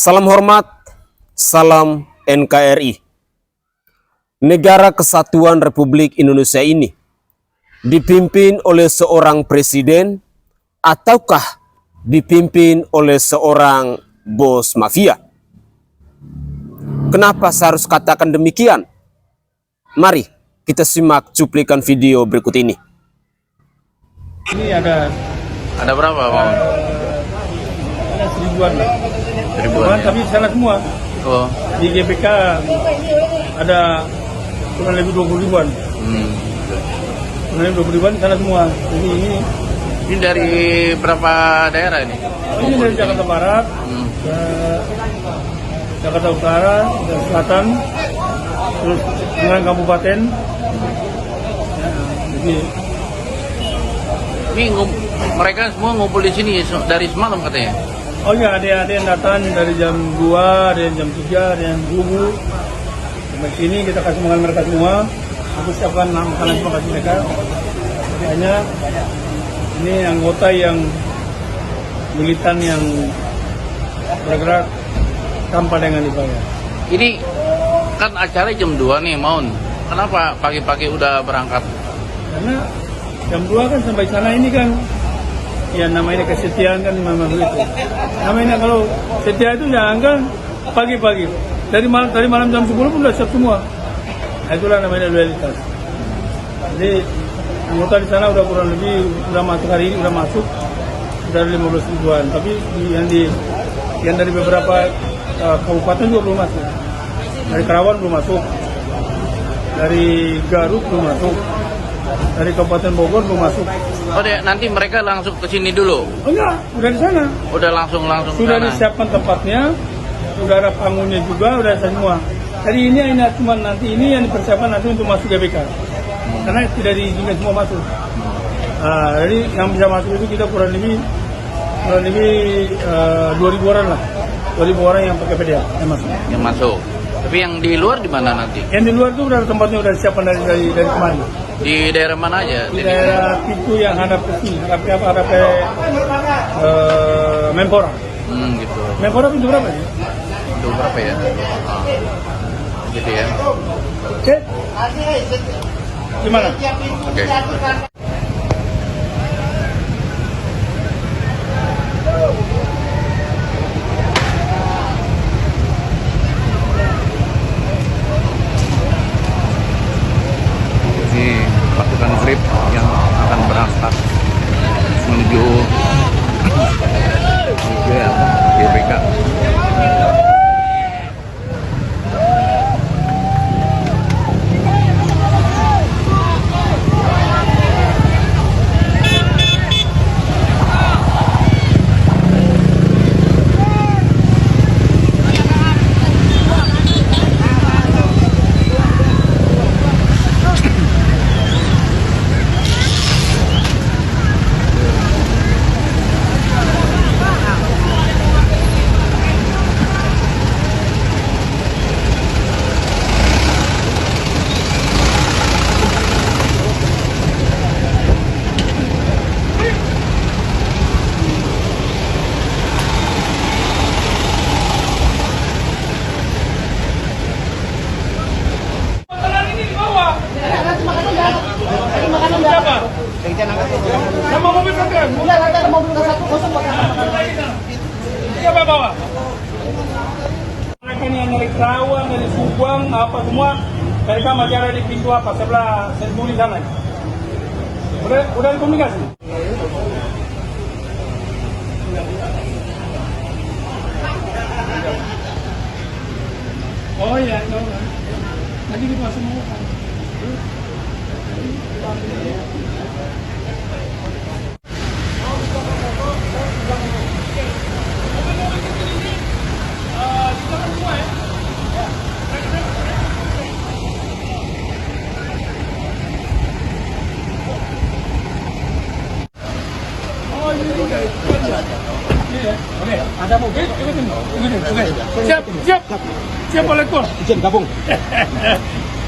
Salam hormat, salam NKRI. Negara Kesatuan Republik Indonesia ini dipimpin oleh seorang presiden ataukah dipimpin oleh seorang bos mafia? Kenapa saya harus katakan demikian? Mari kita simak cuplikan video berikut ini. Ini ada berapa, Bang? ada seribuan lah. Ribuan ya? Tapi sana semua. Oh. Di GPK ada kurang lebih 20 ribuan. Kurang lebih 20 ribuan sana semua. Ini dari berapa daerah ini? Ini dari Jakarta Barat, ke Jakarta Utara, ke Selatan, terus dengan kabupaten. Jadi Ini mereka semua ngumpul di sini dari semalam katanya. oh iya, ada yang datang dari jam 2, ada yang jam 3, ada yang dulu. Sampai sini kita kasih makan mereka semua. Aku siapkan makanan semua kasih mereka. Tapi hanya ini anggota yang militan yang bergerak tanpa dengan dibayar. Ini kan acara jam 2 nih, Maun. Kenapa pagi-pagi udah berangkat? Karena jam 2 kan sampai sana ini kan ya namanya kesetiaan kan memang begitu. Namanya kalau setia itu jangan kan pagi-pagi. Dari malam jam 10 pun udah siap semua. Nah, itulah namanya loyalitas. Jadi anggota di sana udah kurang lebih udah masuk hari ini udah masuk dari 15 ribuan. Tapi yang dari beberapa kabupaten juga belum masuk. Dari Karawang belum masuk. Dari Garut belum masuk. Dari Kabupaten Bogor belum masuk. Oh, nanti mereka langsung ke sini dulu. Oh enggak, udah di sana. Udah langsung Sudah sana. disiapkan tempatnya, sudah ada panggungnya juga, udah semua. Jadi ini cuma nanti ini yang dipersiapkan nanti untuk masuk GBK. Karena tidak diizinkan semua masuk. Nah, jadi yang bisa masuk itu kita kurang lebih 2.000 orang lah. 2.000 orang yang pakai PDA yang masuk. Yang masuk. Tapi yang di luar di mana nanti? Yang di luar itu udah tempatnya udah disiapkan dari kemarin. Di daerah mana aja? Di daerah Pitu yang hadap ke sini, hadap ke Menpora. Gitu. Menpora pintu berapa sih? Itu berapa ya? Gitu ya. Oke. Gimana? Oke. Ini pasukan grip yang akan berangkat menuju GBK. Sama mobil kan? Enggak, ada mobil satu kosong. Siapa bawa? Mereka yang dari Karawang, dari Subang, apa semua, mereka masih ada di pintu apa sebelah Senturi sana. Udah komunikasi? Oh iya, nanti kita semua. Oke, ada mobil, ikutin. Siap oleh kol. Izin gabung.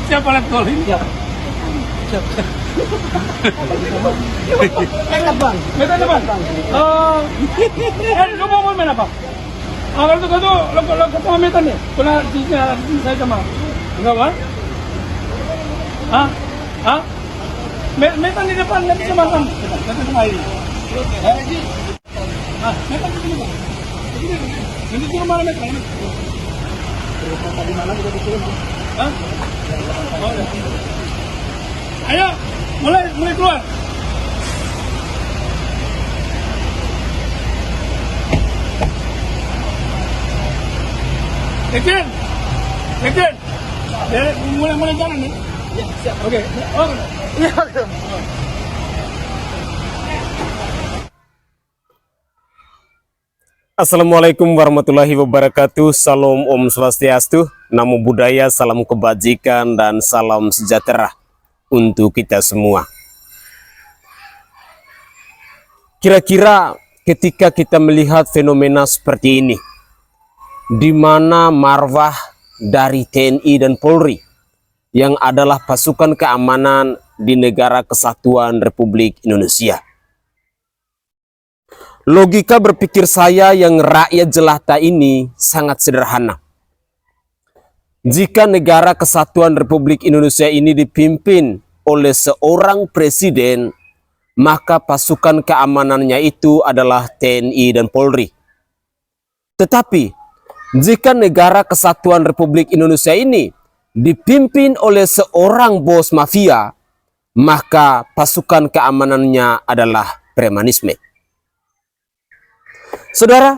Siap oleh kol ini. Siap. Bang. Meta depan. Oh. Lu mau main apa? Kalau itu lagu pamitan nih. Kuna di saya sama. Enggak Pak? Hah? Hah? Metan di depan nanti sama kamu. Nanti sama ini. Metan di sini Pak. Nanti turun mana metan? Tadi malam kita turun. Hah? Oh, ya. Ayo, mulai keluar. Sekjen, mulai jalan nih. Ya, siap. Oke. Oh, iya. Assalamualaikum warahmatullahi wabarakatuh. Salam Om Swastiastu, Namo Buddhaya, salam kebajikan dan salam sejahtera untuk kita semua. Kira-kira ketika kita melihat fenomena seperti ini, di mana marwah dari TNI dan Polri yang adalah pasukan keamanan di negara kesatuan Republik Indonesia. Logika berpikir saya yang rakyat jelata ini sangat sederhana. Jika negara kesatuan Republik Indonesia ini dipimpin oleh seorang presiden, maka pasukan keamanannya itu adalah TNI dan Polri. Tetapi, jika negara kesatuan Republik Indonesia ini dipimpin oleh seorang bos mafia, maka pasukan keamanannya adalah premanisme. Saudara,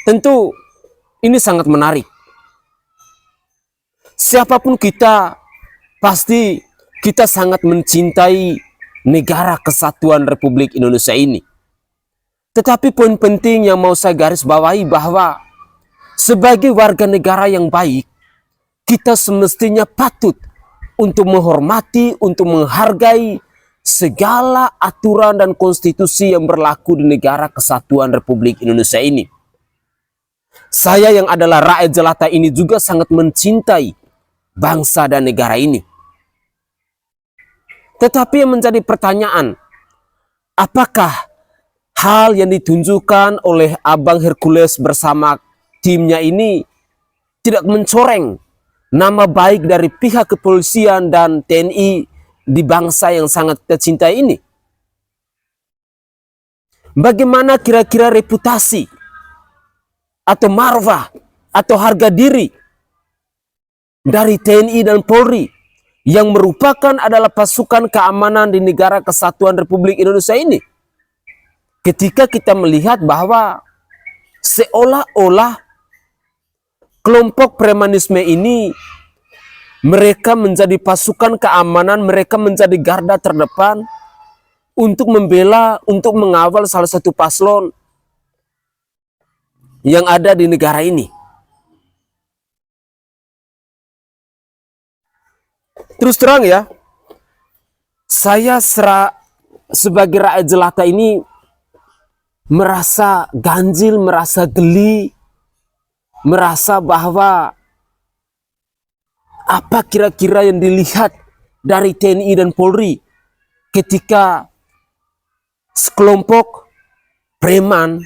tentu ini sangat menarik. Siapapun kita, pasti kita sangat mencintai negara kesatuan Republik Indonesia ini. Tetapi poin penting yang mau saya garis bawahi bahwa sebagai warga negara yang baik, kita semestinya patut untuk menghormati, untuk menghargai segala aturan dan konstitusi yang berlaku di negara kesatuan Republik Indonesia ini. Saya yang adalah rakyat jelata ini juga sangat mencintai bangsa dan negara ini. Tetapi yang menjadi pertanyaan, apakah hal yang ditunjukkan oleh Abang Hercules bersama timnya ini tidak mencoreng nama baik dari pihak kepolisian dan TNI di bangsa yang sangat kita cintai ini? Bagaimana kira-kira reputasi atau marwah atau harga diri dari TNI dan Polri yang merupakan adalah pasukan keamanan di negara kesatuan Republik Indonesia ini? Ketika kita melihat bahwa seolah-olah kelompok premanisme ini mereka menjadi pasukan keamanan, mereka menjadi garda terdepan untuk membela, untuk mengawal salah satu paslon yang ada di negara ini. Terus terang ya, saya sebagai rakyat jelata ini merasa ganjil, merasa geli, merasa bahwa apa kira-kira yang dilihat dari TNI dan Polri ketika sekelompok preman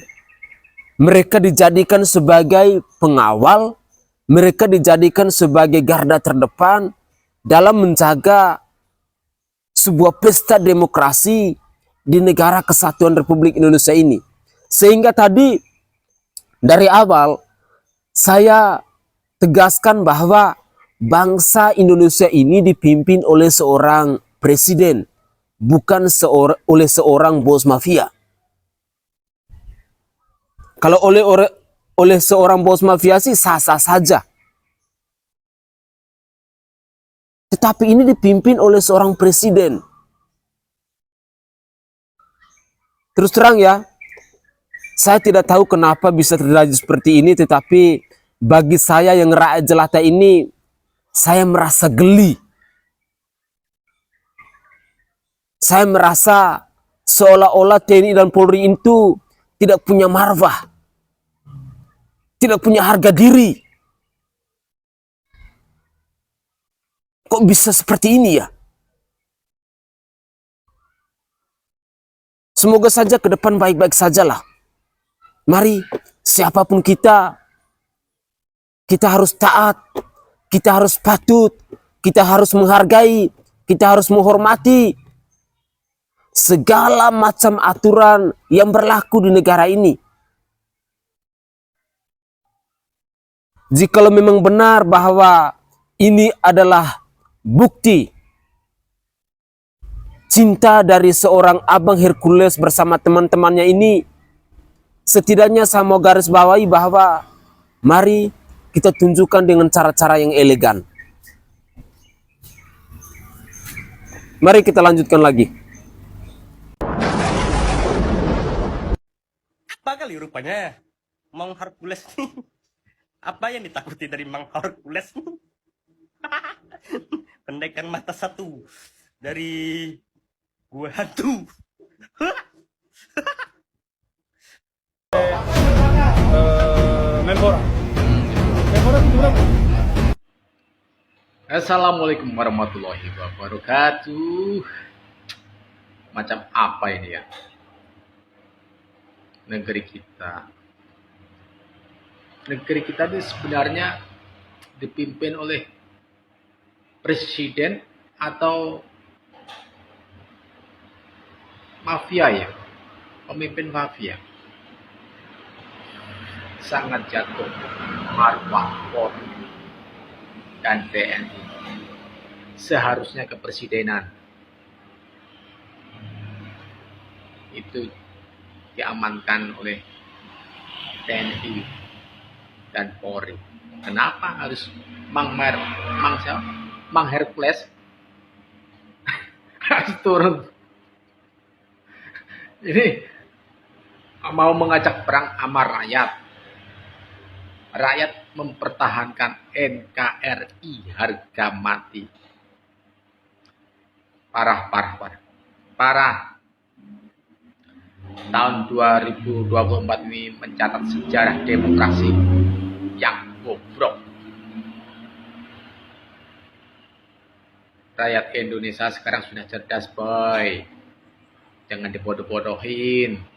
mereka dijadikan sebagai pengawal, mereka dijadikan sebagai garda terdepan dalam menjaga sebuah pesta demokrasi di negara kesatuan Republik Indonesia ini. Sehingga tadi dari awal saya tegaskan bahwa bangsa Indonesia ini dipimpin oleh seorang presiden, bukan oleh seorang bos mafia. Kalau oleh seorang bos mafia sih sah-sah saja. Tetapi ini dipimpin oleh seorang presiden. Terus terang ya, saya tidak tahu kenapa bisa terjadi seperti ini, tetapi bagi saya yang rakyat jelata ini, saya merasa geli. Saya merasa seolah-olah TNI dan Polri itu tidak punya marwah, tidak punya harga diri. Kok bisa seperti ini ya? Semoga saja ke depan baik-baik sajalah. Mari siapapun kita harus taat, kita harus patut, kita harus menghargai, kita harus menghormati segala macam aturan yang berlaku di negara ini. Jikalau memang benar bahwa ini adalah bukti cinta dari seorang Abang Hercules bersama teman-temannya ini, setidaknya saya mau garis bawahi bahwa mari kita tunjukkan dengan cara-cara yang elegan. Mari kita lanjutkan lagi. Apa kali rupanya Mang Hercules nih? Apa yang ditakuti dari Mang Hercules nih? Pendekar mata satu dari gua hantu. Menpora. Menpora itu berapa? Assalamualaikum warahmatullahi wabarakatuh. Macam apa ini ya negeri kita? Negeri kita ini sebenarnya dipimpin oleh presiden atau mafia ya, pemimpin mafia. Sangat jatuh marwah Polri dan TNI. Seharusnya kepresidenan itu diamankan oleh TNI dan Polri. Kenapa harus Mang Hercules harus turun? Ini mau mengajak perang sama rakyat. Rakyat mempertahankan NKRI harga mati. Parah. Tahun 2024 ini mencatat sejarah demokrasi yang bobrok. Rakyat Indonesia sekarang sudah cerdas, boy. Jangan dibodoh-bodohin.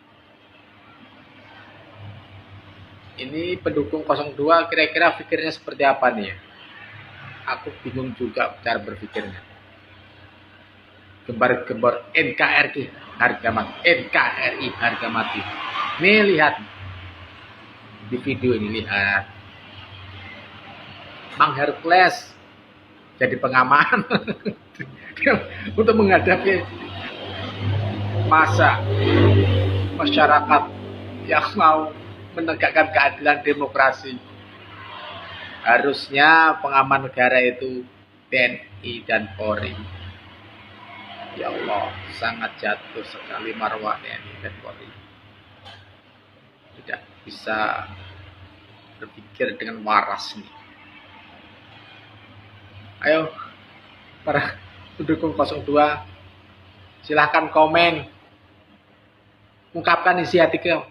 Ini pendukung 02 kira-kira pikirnya seperti apa nih ya? Aku bingung juga cara berpikirnya. Gembar-gembar NKRI harga mati. Nih lihat di video ini, lihat Mang Hercules jadi pengaman untuk menghadapi masa masyarakat yang mau menegakkan keadilan demokrasi. Harusnya pengaman negara itu TNI dan Polri. Ya Allah, sangat jatuh sekali marwah TNI dan Polri. Tidak bisa berpikir dengan waras nih. Ayo, para pendukung 02, silahkan komen, ungkapkan isi hati kamu.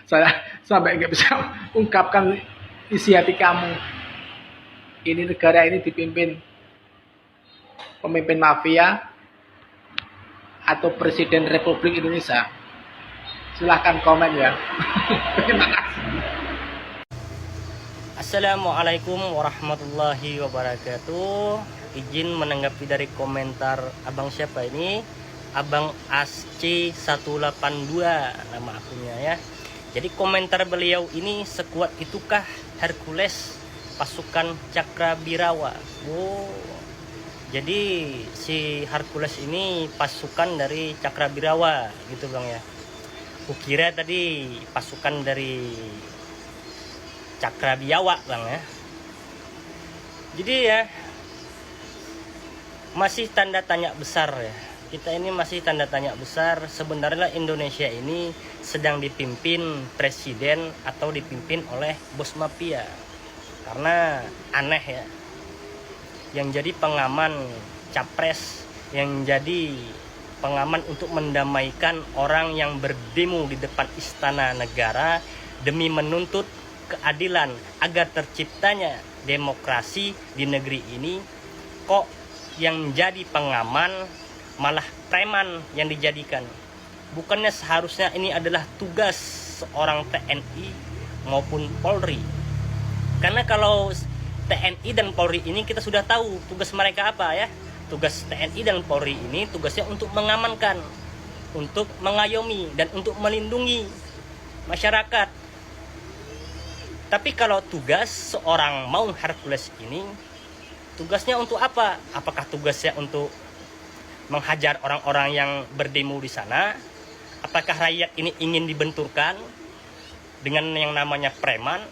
Saya sampai nggak bisa ungkapkan isi hati kamu. Ini negara ini dipimpin pemimpin mafia atau Presiden Republik Indonesia? Silahkan komen ya. Terima kasih. Assalamualaikum warahmatullahi wabarakatuh. Izin menanggapi dari komentar abang siapa ini? Abang Asci 182 nama akunnya ya. Jadi komentar beliau ini, sekuat itukah Hercules pasukan Cakrabirawa? Oh, jadi si Hercules ini pasukan dari Cakrabirawa gitu bang ya. Kukira tadi pasukan dari Cakrabiawa bang ya. Jadi ya masih tanda tanya besar ya. Kita ini masih tanda tanya besar. Sebenarnya Indonesia ini sedang dipimpin presiden atau dipimpin oleh bos mafia. Karena aneh ya, yang jadi pengaman capres, yang jadi pengaman untuk mendamaikan orang yang berdemo di depan istana negara demi menuntut keadilan agar terciptanya demokrasi di negeri ini, kok yang jadi pengaman malah preman yang dijadikan. Bukannya seharusnya ini adalah tugas seorang TNI maupun Polri. Karena kalau TNI dan Polri ini kita sudah tahu tugas mereka apa ya. Tugas TNI dan Polri ini tugasnya untuk mengamankan, untuk mengayomi, dan untuk melindungi masyarakat. Tapi kalau tugas seorang Maung Hercules ini, tugasnya untuk apa? Apakah tugasnya untuk menghajar orang-orang yang berdemo di sana? Apakah rakyat ini ingin dibenturkan dengan yang namanya preman?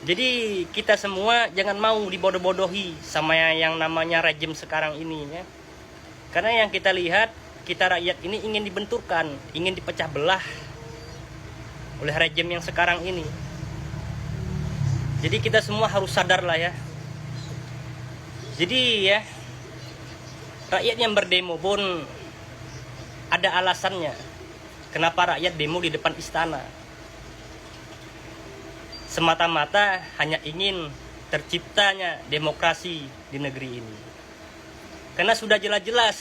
Jadi kita semua jangan mau dibodoh-bodohi sama yang namanya rejim sekarang ini ya. Karena yang kita lihat, kita rakyat ini ingin dibenturkan, ingin dipecah belah oleh rejim yang sekarang ini. Jadi kita semua harus sadar lah ya. Jadi ya, rakyat yang berdemo pun ada alasannya kenapa rakyat demo di depan istana. Semata-mata hanya ingin terciptanya demokrasi di negeri ini. Karena sudah jelas-jelas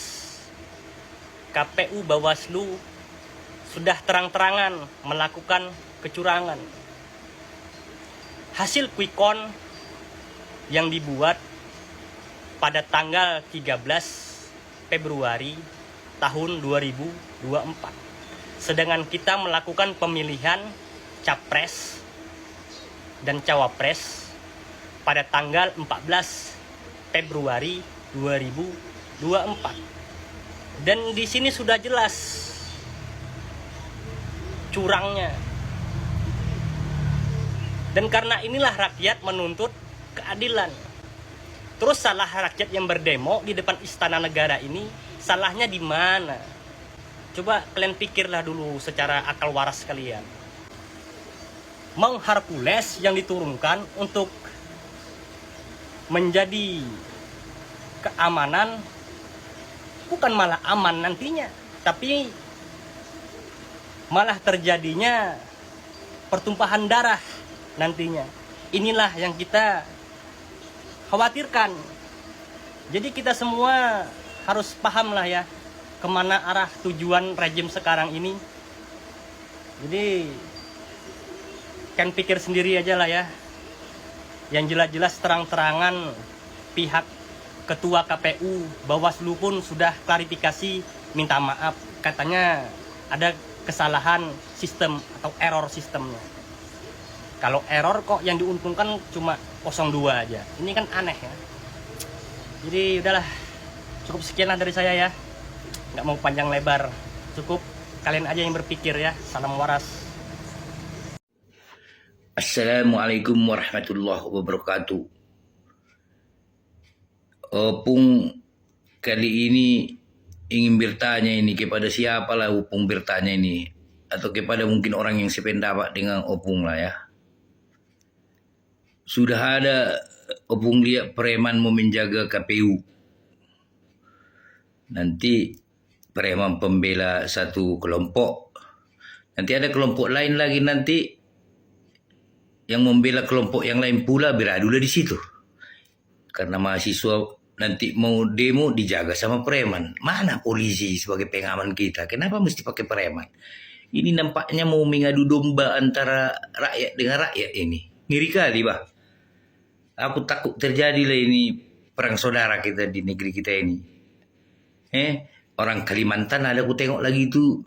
KPU Bawaslu sudah terang-terangan melakukan kecurangan. Hasil quick count yang dibuat pada tanggal 13 Februari tahun 2024. Sedangkan kita melakukan pemilihan capres dan cawapres pada tanggal 14 Februari 2024. Dan di sini sudah jelas curangnya. Dan karena inilah rakyat menuntut keadilan. Terus salah rakyat yang berdemo di depan istana negara ini, salahnya di mana? Coba kalian pikirlah dulu secara akal waras kalian. Maung Hercules yang diturunkan untuk menjadi keamanan bukan malah aman nantinya, tapi malah terjadinya pertumpahan darah nantinya. Inilah yang kita khawatirkan. Jadi kita semua harus paham lah ya kemana arah tujuan rejim sekarang ini. Jadi kan pikir sendiri aja lah ya. Yang jelas-jelas terang-terangan pihak ketua KPU Bawaslu pun sudah klarifikasi, minta maaf, katanya ada kesalahan sistem atau error sistemnya. Kalau error kok yang diuntungkan cuma 02 aja, ini kan aneh ya. Jadi udahlah, cukup sekian lah dari saya ya, nggak mau panjang lebar, cukup kalian aja yang berpikir ya. Salam waras. Assalamualaikum warahmatullahi wabarakatuh. Opung kali ini ingin bertanya ini kepada siapa lah Opung bertanya ini, atau kepada mungkin orang yang sependapat dengan Opung lah ya. Sudah ada Opung lihat preman mau menjaga KPU. Nanti preman pembela satu kelompok. Nanti ada kelompok lain lagi nanti yang membela kelompok yang lain pula, beradulah di situ. Karena mahasiswa nanti mau demo dijaga sama preman. Mana polisi sebagai pengaman kita? Kenapa mesti pakai preman? Ini nampaknya mau mengadu domba antara rakyat dengan rakyat ini. Ngeri kali, bah. Aku takut terjadilah ini perang saudara kita di negeri kita ini. Orang Kalimantan ada aku tengok lagi itu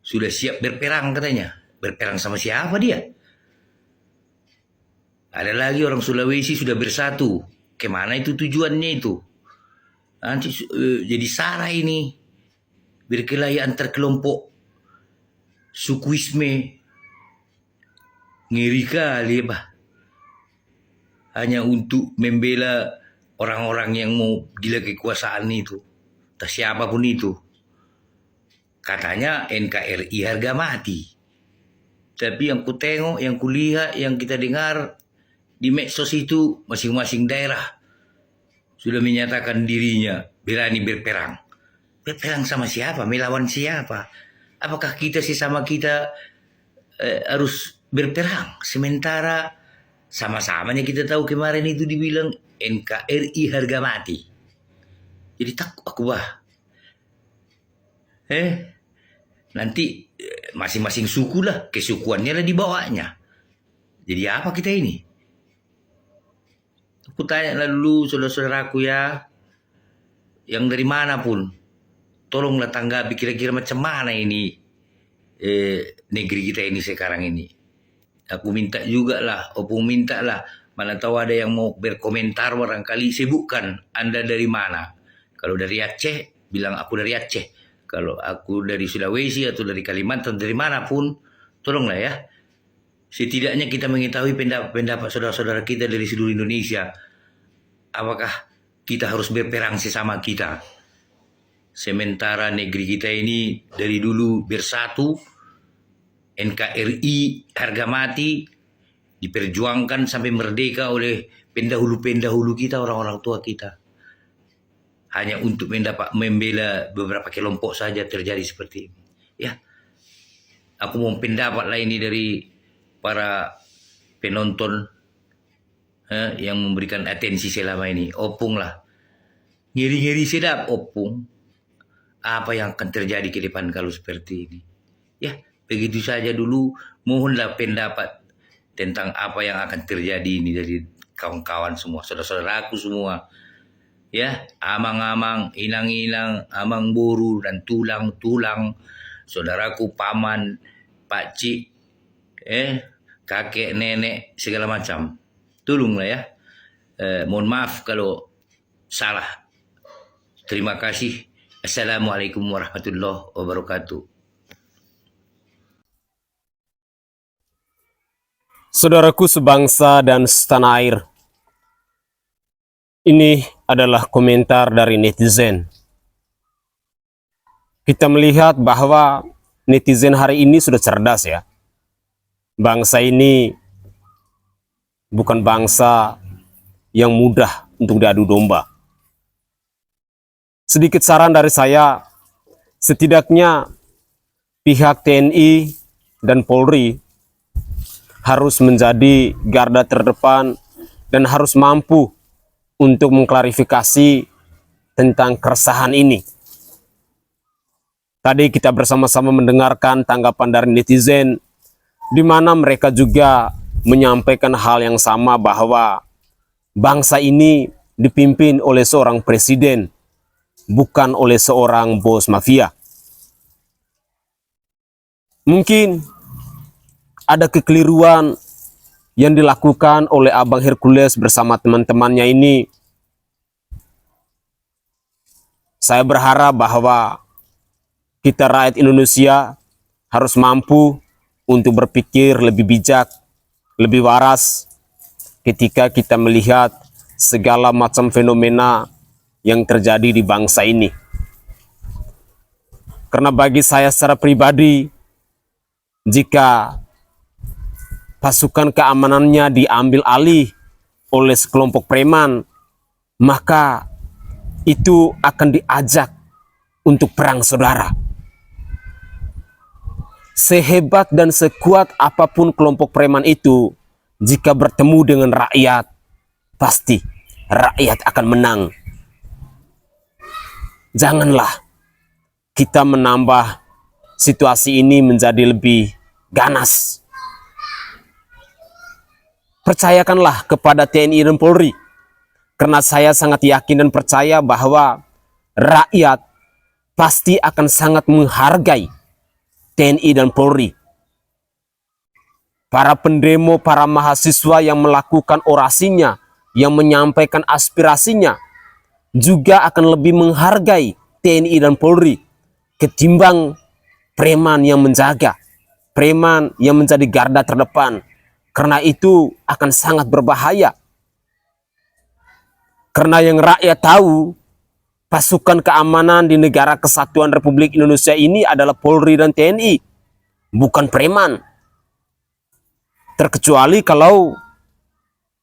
sudah siap berperang katanya. Berperang sama siapa dia? Ada lagi orang Sulawesi sudah bersatu. Kemana itu tujuannya itu? Nanti jadi sara ini. Berkelahi antar kelompok sukuisme. Ngeri kali bah. Hanya untuk membela orang-orang yang mau gila kekuasaan itu. Tak siapapun itu. Katanya NKRI harga mati. Tapi yang ku tengok, yang ku lihat, yang kita dengar di medsos itu masing-masing daerah sudah menyatakan dirinya berani berperang. Berperang sama siapa? Melawan siapa? Apakah kita sesama kita harus berperang? Sementara sama-samanya kita tahu kemarin itu dibilang NKRI harga mati. Jadi takut aku bah. Nanti masing-masing suku lah, kesukuannya lah dibawanya. Jadi apa kita ini? Aku tanya lah dulu saudara-saudaraku ya, yang dari mana pun, tolonglah tanggapi kira-kira macam mana ini negeri kita ini sekarang ini. Aku minta juga lah, opung minta lah, mana tahu ada yang mau berkomentar barangkali sebutkan Anda dari mana. Kalau dari Aceh, bilang aku dari Aceh. Kalau aku dari Sulawesi atau dari Kalimantan, dari manapun, tolonglah ya. Setidaknya kita mengetahui pendapat saudara-saudara kita dari seluruh Indonesia. Apakah kita harus berperang sesama kita? Sementara negeri kita ini dari dulu bersatu, NKRI harga mati, diperjuangkan sampai merdeka oleh pendahulu-pendahulu kita, orang-orang tua kita. Hanya untuk membela beberapa kelompok saja terjadi seperti ini. Ya, aku mau pendapat lah ini dari para penonton yang memberikan atensi selama ini. Opung lah, ngeri-ngeri sedap opung. Apa yang akan terjadi ke depan kalau seperti ini? Ya, begitu saja dulu. Mohonlah pendapat tentang apa yang akan terjadi ini dari kawan-kawan semua, saudara-saudaraku semua. Ya, amang-amang, inang-inang, amang buru dan tulang-tulang, saudaraku, paman, pakcik, kakek, nenek, segala macam. Tolonglah ya. Mohon maaf kalau salah. Terima kasih. Assalamualaikum warahmatullahi wabarakatuh. Saudaraku sebangsa dan setanah air, ini adalah komentar dari netizen. Kita melihat bahwa netizen hari ini sudah cerdas ya. Bangsa ini bukan bangsa yang mudah untuk diadu domba. Sedikit saran dari saya, setidaknya pihak TNI dan Polri harus menjadi garda terdepan dan harus mampu untuk mengklarifikasi tentang keresahan ini. Tadi kita bersama-sama mendengarkan tanggapan dari netizen, di mana mereka juga menyampaikan hal yang sama bahwa bangsa ini dipimpin oleh seorang presiden, bukan oleh seorang bos mafia. Mungkin ada kekeliruan yang dilakukan oleh Abang Hercules bersama teman-temannya ini. Saya berharap bahwa kita rakyat Indonesia harus mampu untuk berpikir lebih bijak, lebih waras ketika kita melihat segala macam fenomena yang terjadi di bangsa ini. Karena bagi saya secara pribadi, jika pasukan keamanannya diambil alih oleh sekelompok preman, maka itu akan diajak untuk perang saudara. Sehebat dan sekuat apapun kelompok preman itu, jika bertemu dengan rakyat, pasti rakyat akan menang. Janganlah kita menambah situasi ini menjadi lebih ganas. Percayakanlah kepada TNI dan Polri, karena saya sangat yakin dan percaya bahwa rakyat pasti akan sangat menghargai TNI dan Polri. Para pendemo, para mahasiswa yang melakukan orasinya, yang menyampaikan aspirasinya, juga akan lebih menghargai TNI dan Polri ketimbang preman yang menjaga, preman yang menjadi garda terdepan. Karena itu akan sangat berbahaya. Karena yang rakyat tahu, pasukan keamanan di negara kesatuan Republik Indonesia ini adalah Polri dan TNI, bukan preman. Terkecuali kalau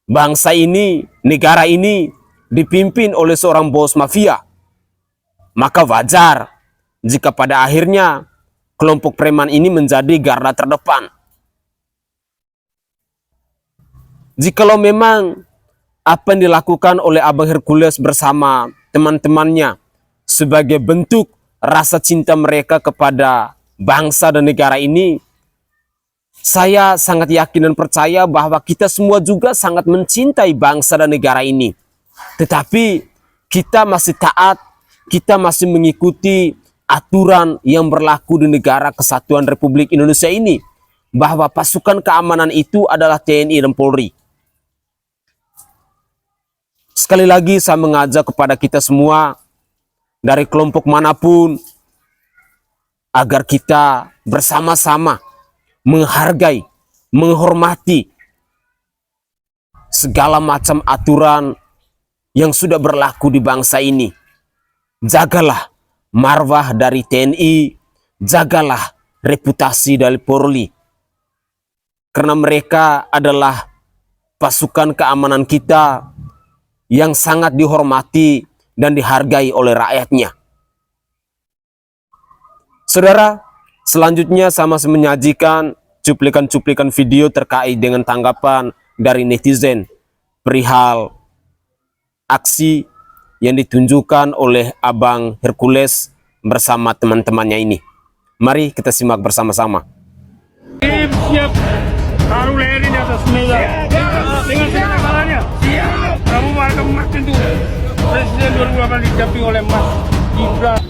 bangsa ini, negara ini dipimpin oleh seorang bos mafia, maka wajar jika pada akhirnya kelompok preman ini menjadi garda terdepan. Jikalau memang apa yang dilakukan oleh Abang Hercules bersama teman-temannya sebagai bentuk rasa cinta mereka kepada bangsa dan negara ini, saya sangat yakin dan percaya bahwa kita semua juga sangat mencintai bangsa dan negara ini. Tetapi kita masih taat, kita masih mengikuti aturan yang berlaku di negara Kesatuan Republik Indonesia ini, bahwa pasukan keamanan itu adalah TNI dan Polri. Sekali lagi saya mengajak kepada kita semua dari kelompok manapun agar kita bersama-sama menghargai, menghormati segala macam aturan yang sudah berlaku di bangsa ini. Jagalah marwah dari TNI, jagalah reputasi dari Polri. Karena mereka adalah pasukan keamanan kita yang sangat dihormati dan dihargai oleh rakyatnya. Saudara, selanjutnya saya masih menyajikan cuplikan-cuplikan video terkait dengan tanggapan dari netizen perihal aksi yang ditunjukkan oleh Abang Hercules bersama teman-temannya ini. Mari kita simak bersama-sama. Siap, taruh leher di atas meja dengan segala kalanya. Kamu akan makin tuh Presiden 2008 didampingi oleh Mas Gibran.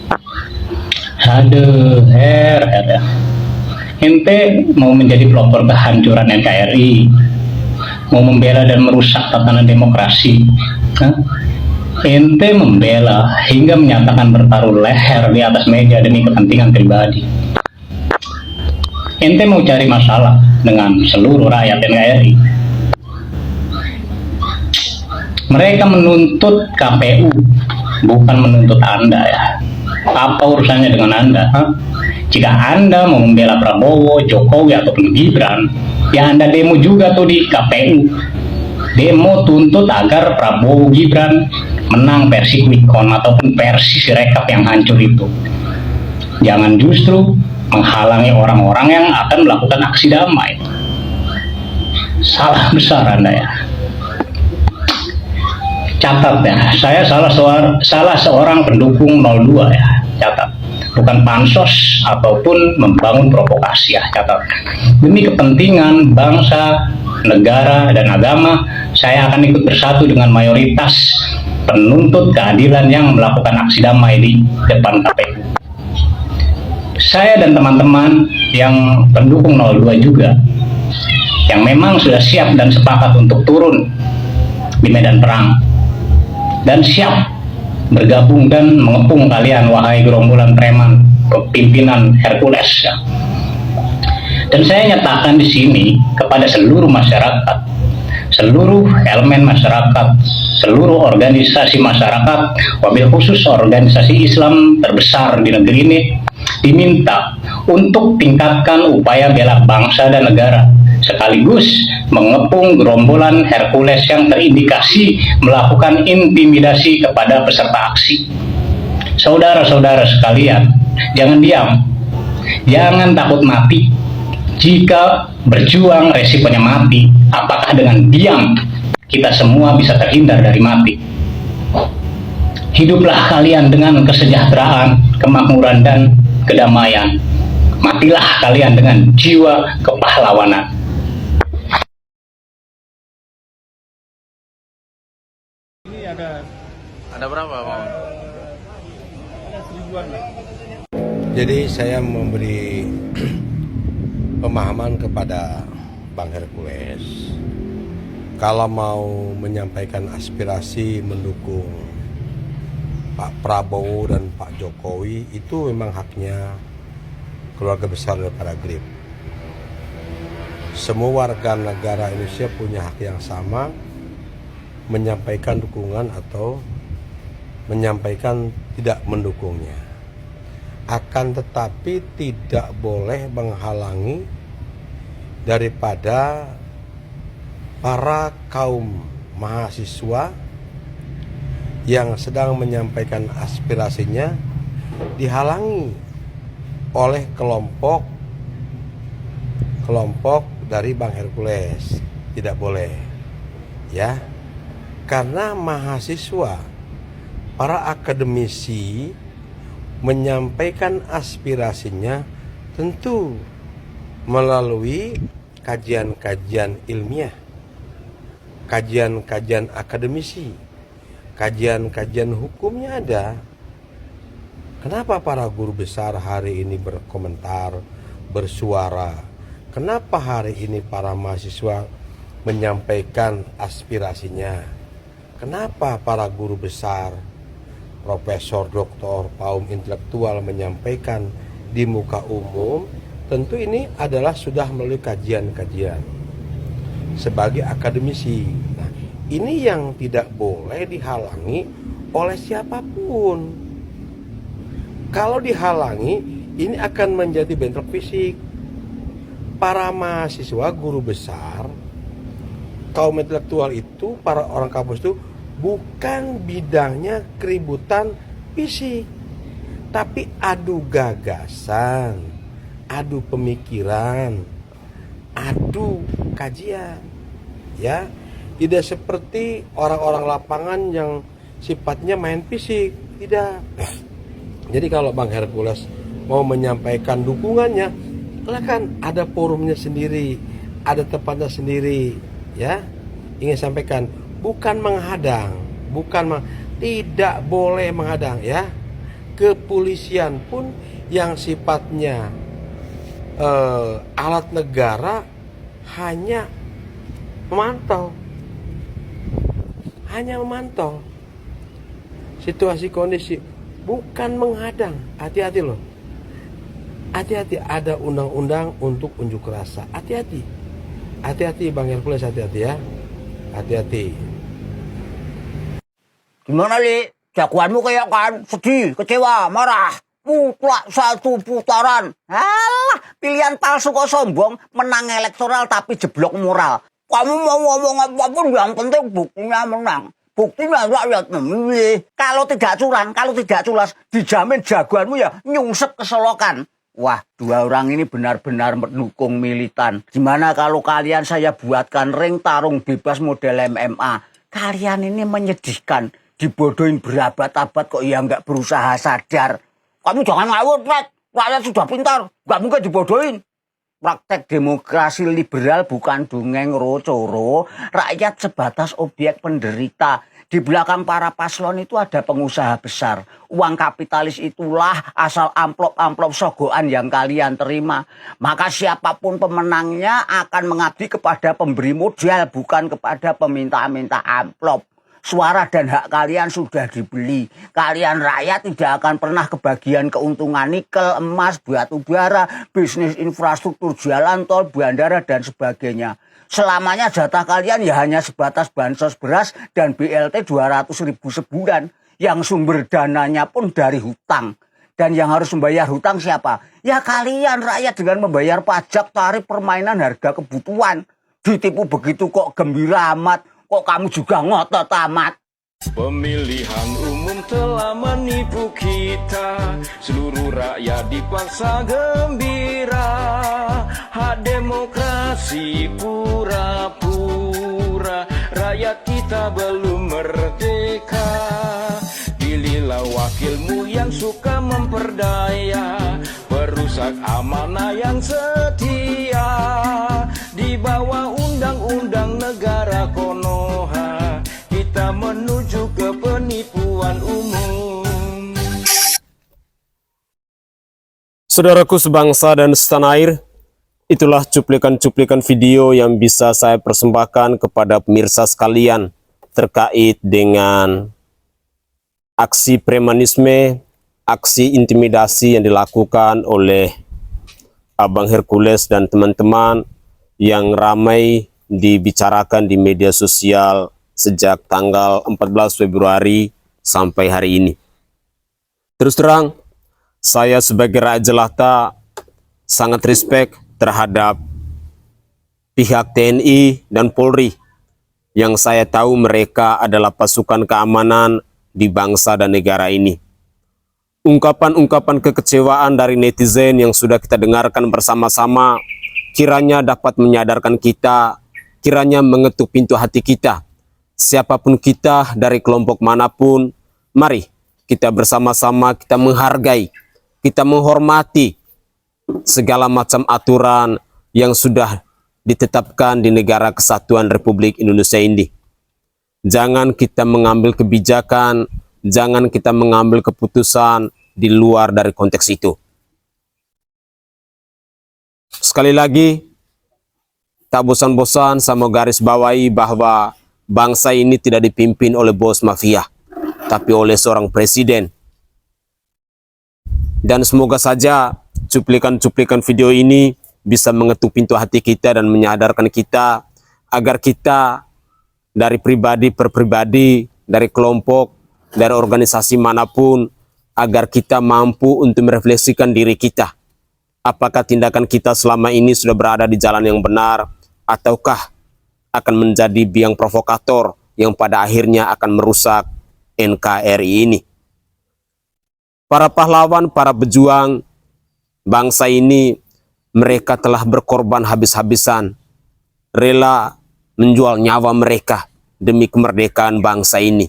Aduh, Her. Ente mau menjadi pelopor kehancuran NKRI, mau membela dan merusak tatanan demokrasi. Hah? Ente membela hingga menyatakan bertaruh leher di atas meja demi kepentingan pribadi. Ente mau cari masalah dengan seluruh rakyat NKRI. Mereka menuntut KPU, bukan menuntut Anda ya. Apa urusannya dengan Anda? Huh? Jika Anda mau membela Prabowo, Jokowi, ataupun Gibran, ya Anda demo juga tuh di KPU. Demo tuntut agar Prabowo Gibran menang versi quick count ataupun versi Sirekap yang hancur itu. Jangan justru menghalangi orang-orang yang akan melakukan aksi damai. Salah besar Anda ya. Catat ya, saya salah seorang pendukung 02 ya, catat. Bukan pansos ataupun membangun provokasi ya, catat. Demi kepentingan bangsa, negara, dan agama, saya akan ikut bersatu dengan mayoritas penuntut keadilan yang melakukan aksi damai di depan KPU. Saya dan teman-teman yang pendukung 02 juga, yang memang sudah siap dan sepakat untuk turun di medan perang, dan siap bergabung dan mengepung kalian, wahai gerombolan preman pimpinan Hercules ya. Dan saya nyatakan di sini kepada seluruh masyarakat, seluruh elemen masyarakat, seluruh organisasi masyarakat, wabil khusus organisasi Islam terbesar di negeri ini, diminta untuk tingkatkan upaya bela bangsa dan negara, sekaligus mengepung gerombolan Hercules yang terindikasi melakukan intimidasi kepada peserta aksi. Saudara-saudara sekalian, jangan diam, jangan takut mati. Jika berjuang resikonya mati, apakah dengan diam kita semua bisa terhindar dari mati? Hiduplah kalian dengan kesejahteraan, kemakmuran, dan kedamaian. Matilah kalian dengan jiwa kepahlawanan. Ini ada berapa, Bang? ada 1000-an lah. Jadi saya memberi pemahaman kepada Bang Hercules. Kalau mau menyampaikan aspirasi mendukung Pak Prabowo dan Pak Jokowi, itu memang haknya keluarga besar daripada GRIP. Semua warga negara Indonesia punya hak yang sama menyampaikan dukungan atau menyampaikan tidak mendukungnya. Akan tetapi tidak boleh menghalangi daripada para kaum mahasiswa yang sedang menyampaikan aspirasinya dihalangi oleh kelompok dari Bang Hercules. Tidak boleh ya, karena mahasiswa, para akademisi menyampaikan aspirasinya Tentu melalui kajian-kajian ilmiah, kajian-kajian akademisi, kajian-kajian hukumnya ada. Kenapa para guru besar hari ini berkomentar, bersuara? Kenapa hari ini para mahasiswa menyampaikan aspirasinya? Kenapa para guru besar, profesor, doktor, kaum intelektual menyampaikan di muka umum? Tentu ini adalah sudah melalui kajian-kajian sebagai akademisi. Nah, ini yang tidak boleh dihalangi oleh siapapun. Kalau dihalangi, ini akan menjadi bentrok fisik. Para mahasiswa, guru besar, kaum intelektual itu, para orang kampus itu bukan bidangnya keributan fisik, tapi adu gagasan, adu pemikiran, adu kajian, ya. Tidak seperti orang-orang lapangan yang sifatnya main fisik, tidak. Jadi kalau Bang Hercules mau menyampaikan dukungannya, silakan, ada forumnya sendiri, ada tempatnya sendiri, ya. Ingin sampaikan, bukan menghadang, tidak boleh menghadang, ya. Kepolisian pun yang sifatnya alat negara hanya memantau situasi kondisi, bukan menghadang. Hati-hati loh, hati-hati, ada undang-undang untuk unjuk rasa. Hati-hati Bang Hercules, hati-hati ya, hati-hati. Gimana, Li? Jagoanmu kayak kan sedih, kecewa, marah. Mutlak satu putaran. Alah, pilihan palsu kok sombong, menang elektoral tapi jeblok moral. Kamu mau ngomong apapun, yang penting buktinya menang. Buktinya rakyat memilih. Kalau tidak curang, kalau tidak culas, dijamin jagoanmu ya nyungsep kesolokan. Wah, dua orang ini benar-benar mendukung militan. Gimana kalau kalian saya buatkan ring tarung bebas model MMA? Kalian ini menyedihkan. Dibodohin berabad-abad kok ya nggak berusaha sadar. Kamu jangan ngawur, Fred. Rakyat sudah pintar, nggak mungkin dibodohin. Praktek demokrasi liberal bukan dongeng rocoro. Rakyat sebatas objek penderita. Di belakang para paslon itu ada pengusaha besar. Uang kapitalis itulah asal amplop-amplop sogokan yang kalian terima. Maka siapapun pemenangnya akan mengabdi kepada pemberi modal, bukan kepada peminta-minta amplop. Suara dan hak kalian sudah dibeli. Kalian rakyat tidak akan pernah kebagian keuntungan nikel, emas, batu bara, bisnis infrastruktur, jalan tol, bandara, dan sebagainya. Selamanya jatah kalian ya hanya sebatas bansos beras dan BLT 200.000 sebulan. Yang sumber dananya pun dari hutang. Dan yang harus membayar hutang siapa? Ya kalian rakyat dengan membayar pajak, tarif permainan, harga kebutuhan. Ditipu begitu kok gembira amat. Kok kamu juga ngotot amat? Pemilihan umum telah menipu kita, seluruh rakyat dipaksa gembira. Hak demokrasi pura-pura, rakyat kita belum merdeka. Pilihlah wakilmu yang suka memperdaya, perusak amanah yang setia. Di bawah undang-undang negara Konoha, kita menuju ke penipuan umum. Saudaraku sebangsa dan setanah air, itulah cuplikan-cuplikan video yang bisa saya persembahkan kepada pemirsa sekalian terkait dengan aksi premanisme, aksi intimidasi yang dilakukan oleh Abang Hercules dan teman-teman yang ramai dibicarakan di media sosial sejak tanggal 14 Februari sampai hari ini. Terus terang, saya sebagai rakyat jelata sangat respect terhadap pihak TNI dan Polri yang saya tahu mereka adalah pasukan keamanan di bangsa dan negara ini. Ungkapan-ungkapan kekecewaan dari netizen yang sudah kita dengarkan bersama-sama kiranya dapat menyadarkan kita, kiranya mengetuk pintu hati kita. Siapapun kita dari kelompok manapun, mari kita bersama-sama kita menghargai, kita menghormati segala macam aturan yang sudah ditetapkan di negara kesatuan Republik Indonesia ini. Jangan kita mengambil kebijakan, jangan kita mengambil keputusan di luar dari konteks itu. Sekali lagi, tak bosan-bosan sama garis bawahi bahwa bangsa ini tidak dipimpin oleh bos mafia, tapi oleh seorang presiden. Dan semoga saja cuplikan-cuplikan video ini bisa mengetuk pintu hati kita dan menyadarkan kita agar kita dari pribadi per pribadi, dari kelompok, dari organisasi manapun, agar kita mampu untuk merefleksikan diri kita. Apakah tindakan kita selama ini sudah berada di jalan yang benar, ataukah akan menjadi biang provokator yang pada akhirnya akan merusak NKRI ini. Para pahlawan, para pejuang bangsa ini, mereka telah berkorban habis-habisan, rela menjual nyawa mereka demi kemerdekaan bangsa ini.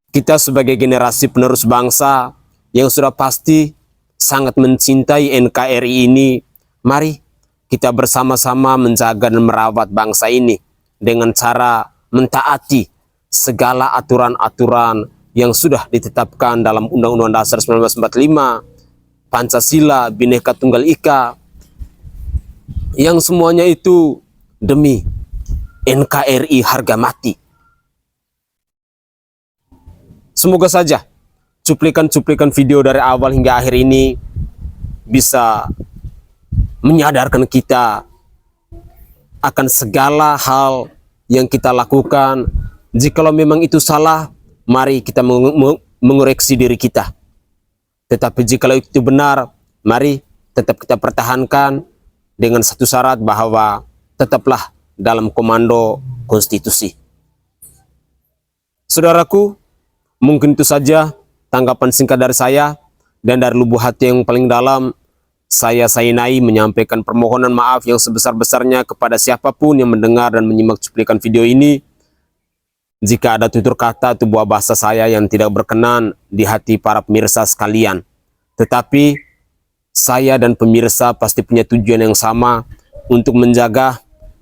Kita sebagai generasi penerus bangsa yang sudah pasti sangat mencintai NKRI ini, mari kita bersama-sama menjaga dan merawat bangsa ini dengan cara mentaati segala aturan-aturan yang sudah ditetapkan dalam Undang-Undang Dasar 1945, Pancasila, Bhinneka Tunggal Ika, yang semuanya itu demi NKRI harga mati. Semoga saja cuplikan-cuplikan video dari awal hingga akhir ini bisa menyadarkan kita akan segala hal yang kita lakukan. Jikalau memang itu salah, mari kita mengoreksi diri kita. Tetapi jikalau itu benar, mari tetap kita pertahankan dengan satu syarat bahwa tetaplah dalam komando konstitusi. Saudaraku, mungkin itu saja tanggapan singkat dari saya, dan dari lubuk hati yang paling dalam, saya Sainai menyampaikan permohonan maaf yang sebesar-besarnya kepada siapapun yang mendengar dan menyimak cuplikan video ini. Jika ada tutur kata atau buah bahasa saya yang tidak berkenan di hati para pemirsa sekalian. Tetapi saya dan pemirsa pasti punya tujuan yang sama untuk menjaga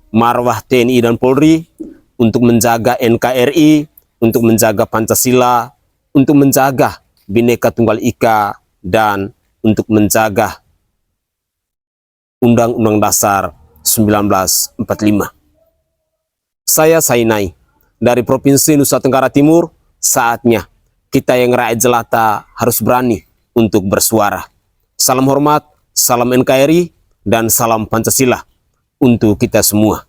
marwah TNI dan Polri, untuk menjaga NKRI, untuk menjaga Pancasila, untuk menjaga Bhinneka Tunggal Ika, dan untuk menjaga Undang-Undang Dasar 1945. Saya Sainai dari Provinsi Nusa Tenggara Timur. Saatnya kita yang rakyat jelata harus berani untuk bersuara. Salam hormat, salam NKRI, dan salam Pancasila untuk kita semua.